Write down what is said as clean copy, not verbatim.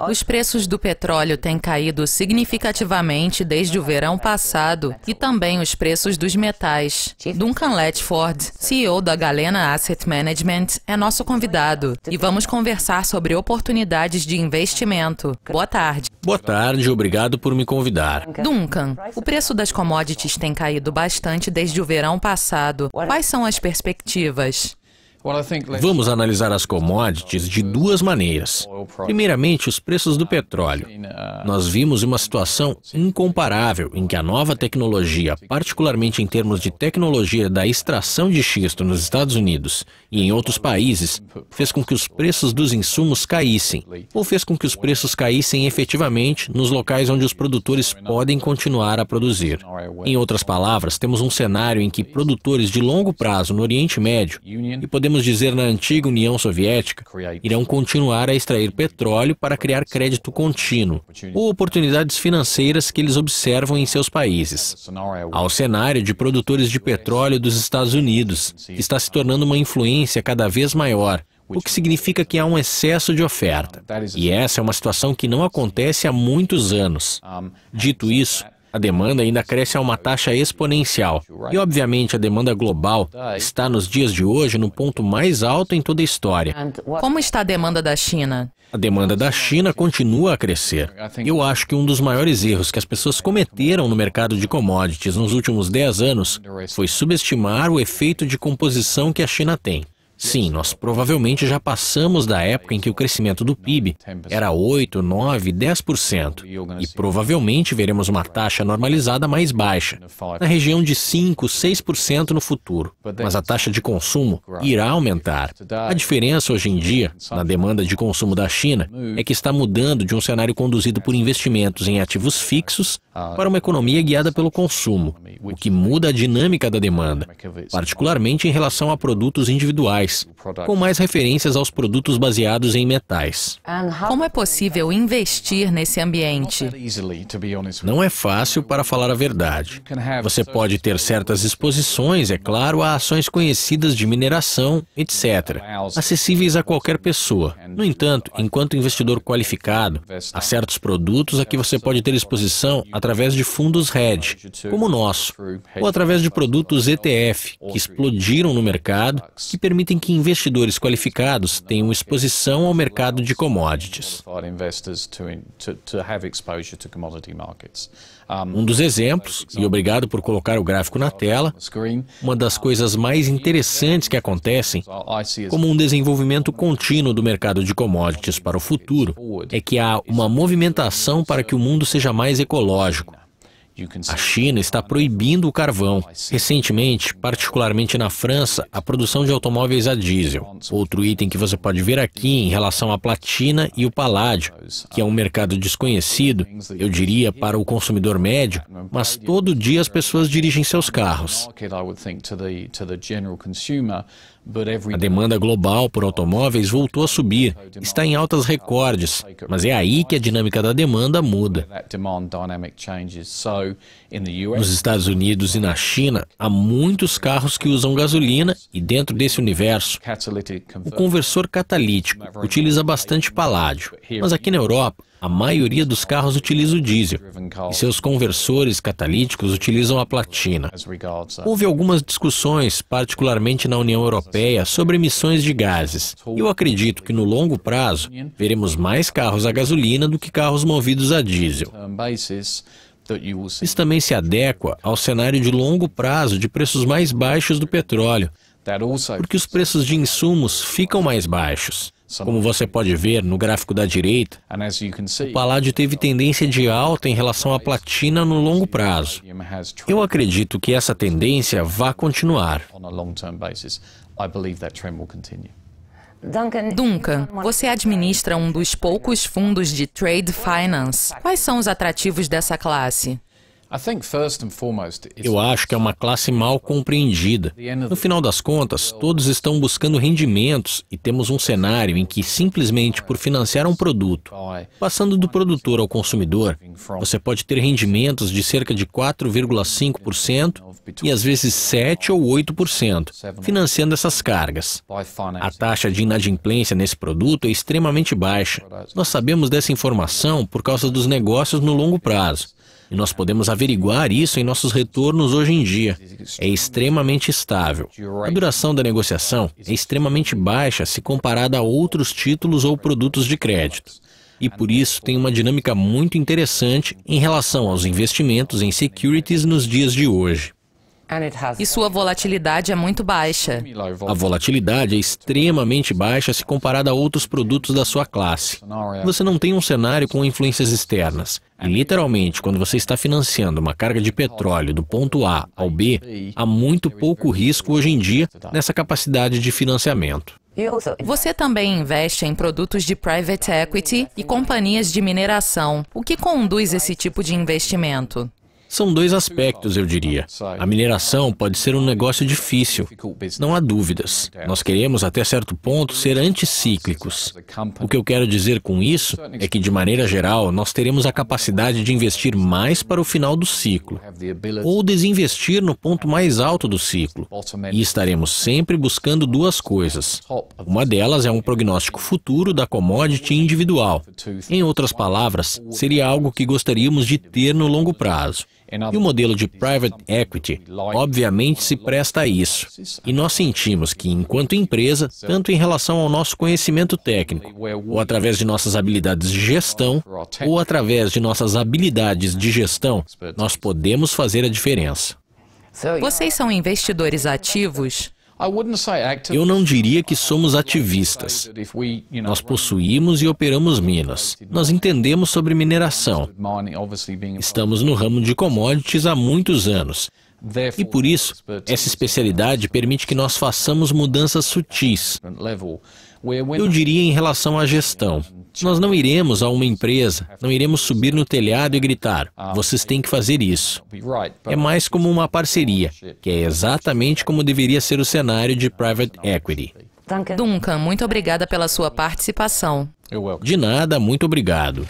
Os preços do petróleo têm caído significativamente desde o verão passado e também os preços dos metais. Duncan Latchford, CEO da Galena Asset Management, é nosso convidado e vamos conversar sobre oportunidades de investimento. Boa tarde. Boa tarde, obrigado por me convidar. Duncan, o preço das commodities tem caído bastante desde o verão passado. Quais são as perspectivas? Vamos analisar as commodities de duas maneiras. Primeiramente, os preços do petróleo. Nós vimos uma situação incomparável em que a nova tecnologia, particularmente em termos de tecnologia da extração de xisto nos Estados Unidos e em outros países, fez com que os preços dos insumos caíssem, ou fez com que os preços caíssem efetivamente nos locais onde os produtores podem continuar a produzir. Em outras palavras, temos um cenário em que produtores de longo prazo no Oriente Médio, e podemos dizer na antiga União Soviética, irão continuar a extrair petróleo para criar crédito contínuo, ou oportunidades financeiras que eles observam em seus países. Há o cenário de produtores de petróleo dos Estados Unidos, que está se tornando uma influência cada vez maior, o que significa que há um excesso de oferta. E essa é uma situação que não acontece há muitos anos. Dito isso, a demanda ainda cresce a uma taxa exponencial. E, obviamente, a demanda global está, nos dias de hoje, no ponto mais alto em toda a história. Como está a demanda da China? A demanda da China continua a crescer. Eu acho que um dos maiores erros que as pessoas cometeram no mercado de commodities nos últimos 10 anos foi subestimar o efeito de composição que a China tem. Sim, nós provavelmente já passamos da época em que o crescimento do PIB era 8, 9, 10%. E provavelmente veremos uma taxa normalizada mais baixa, na região de 5, 6% no futuro. Mas a taxa de consumo irá aumentar. A diferença hoje em dia, na demanda de consumo da China, é que está mudando de um cenário conduzido por investimentos em ativos fixos para uma economia guiada pelo consumo, o que muda a dinâmica da demanda, particularmente em relação a produtos individuais, com mais referências aos produtos baseados em metais. Como é possível investir nesse ambiente? Não é fácil, para falar a verdade. Você pode ter certas exposições, é claro, a ações conhecidas de mineração, etc., acessíveis a qualquer pessoa. No entanto, enquanto investidor qualificado, há certos produtos a que você pode ter exposição através de fundos hedge, como o nosso, ou através de produtos ETF, que explodiram no mercado, que permitem que investidores qualificados tenham exposição ao mercado de commodities. Um dos exemplos, e obrigado por colocar o gráfico na tela, uma das coisas mais interessantes que acontecem, como um desenvolvimento contínuo do mercado de commodities para o futuro, é que há uma movimentação para que o mundo seja mais ecológico. A China está proibindo o carvão. Recentemente, particularmente na França, a produção de automóveis a diesel. Outro item que você pode ver aqui em relação à platina e o paládio, que é um mercado desconhecido, eu diria, para o consumidor médio, mas todo dia as pessoas dirigem seus carros. A demanda global por automóveis voltou a subir, está em altas recordes, mas é aí que a dinâmica da demanda muda. Nos Estados Unidos e na China, há muitos carros que usam gasolina e, dentro desse universo, o conversor catalítico utiliza bastante paládio. Mas aqui na Europa, a maioria dos carros utiliza o diesel, e seus conversores catalíticos utilizam a platina. Houve algumas discussões, particularmente na União Europeia, sobre emissões de gases. Eu acredito que no longo prazo, veremos mais carros a gasolina do que carros movidos a diesel. Isso também se adequa ao cenário de longo prazo de preços mais baixos do petróleo, porque os preços de insumos ficam mais baixos. Como você pode ver no gráfico da direita, o paládio teve tendência de alta em relação à platina no longo prazo. Eu acredito que essa tendência vai continuar. Duncan, você administra um dos poucos fundos de trade finance. Quais são os atrativos dessa classe? Eu acho que é uma classe mal compreendida. No final das contas, todos estão buscando rendimentos e temos um cenário em que simplesmente por financiar um produto, passando do produtor ao consumidor, você pode ter rendimentos de cerca de 4,5% e às vezes 7 ou 8%, financiando essas cargas. A taxa de inadimplência nesse produto é extremamente baixa. Nós sabemos dessa informação por causa dos negócios no longo prazo. E nós podemos averiguar isso em nossos retornos hoje em dia. É extremamente estável. A duração da negociação é extremamente baixa se comparada a outros títulos ou produtos de crédito. E por isso tem uma dinâmica muito interessante em relação aos investimentos em securities nos dias de hoje. E sua volatilidade é muito baixa. A volatilidade é extremamente baixa se comparada a outros produtos da sua classe. Você não tem um cenário com influências externas. E literalmente, quando você está financiando uma carga de petróleo do ponto A ao B, há muito pouco risco hoje em dia nessa capacidade de financiamento. Você também investe em produtos de private equity e companhias de mineração. O que conduz esse tipo de investimento? São dois aspectos, eu diria. A mineração pode ser um negócio difícil, não há dúvidas. Nós queremos, até certo ponto, ser anticíclicos. O que eu quero dizer com isso é que, de maneira geral, nós teremos a capacidade de investir mais para o final do ciclo, ou desinvestir no ponto mais alto do ciclo. E estaremos sempre buscando duas coisas. Uma delas é um prognóstico futuro da commodity individual. Em outras palavras, seria algo que gostaríamos de ter no longo prazo. E o modelo de private equity, obviamente, se presta a isso. E nós sentimos que, enquanto empresa, tanto em relação ao nosso conhecimento técnico, ou através de nossas habilidades de gestão, ou através de nossas habilidades de gestão, nós podemos fazer a diferença. Vocês são investidores ativos? Eu não diria que somos ativistas. Nós possuímos e operamos minas. Nós entendemos sobre mineração. Estamos no ramo de commodities há muitos anos. E por isso, essa especialidade permite que nós façamos mudanças sutis. Eu diria em relação à gestão. Nós não iremos a uma empresa, não iremos subir no telhado e gritar, vocês têm que fazer isso. É mais como uma parceria, que é exatamente como deveria ser o cenário de private equity. Duncan, muito obrigada pela sua participação. De nada, muito obrigado.